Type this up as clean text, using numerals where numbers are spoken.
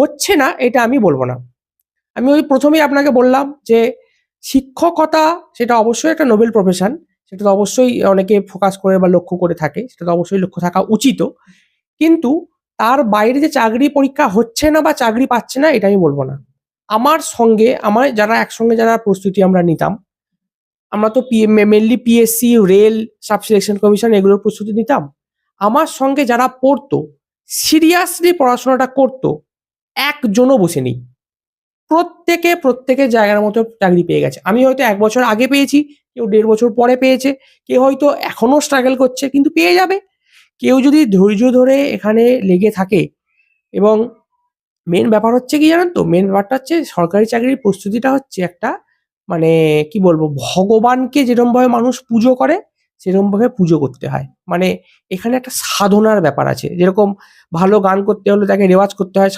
হচ্ছে না এটা আমি বলবো না। আমি ওই প্রথমেই আপনাকে বললাম যে শিক্ষকতা সেটা অবশ্যই একটা নোবেল প্রফেশন, সেটা তো অবশ্যই অনেকে ফোকাস করে বা লক্ষ্য করে থাকে, সেটা তো অবশ্যই লক্ষ্য থাকা উচিতও। কিন্তু তার বাইরে যে চাকরি পরীক্ষা হচ্ছে না বা চাকরি পাচ্ছে না এটা আমি বলবো না। আমার যারা একসঙ্গে যারা প্রস্তুতি আমরা নিতাম, আমরা তো mainly PSC, rail, sub selection commission এগুলোর প্রস্তুতি নিতাম। আমার সঙ্গে যারা পড়তো, সিরিয়াসলি পড়াশোনাটা করতো, একজনও বসে নেই। প্রত্যেকের জায়গার মতো চাকরি পেয়ে গেছে। আমি হয়তো ১ বছর আগে পেয়েছি, কেউ ১.৫ বছর পরে পেয়েছে, কেউ হয়তো এখনো স্ট্রাগল করছে কিন্তু পেয়ে যাবে। কেউ যদি ধৈর্য ধরে এখানে লেগে থাকে এবং মেন ব্যাপার হচ্ছে কি জানেন তো? মেন ব্যাপারটা হচ্ছে সরকারি চাকরির প্রস্তুতিটা হচ্ছে একটা মানে কি বলবো? ভগবানকে যেরমভাবে মানুষ পুজো করে, সেরমভাবে পুজো করতে হয়। মানে এখানে একটা সাধনার ব্যাপার আছে। যেরকম ভালো গান করতে হলে তাকে রেওয়াজ করতে হয়,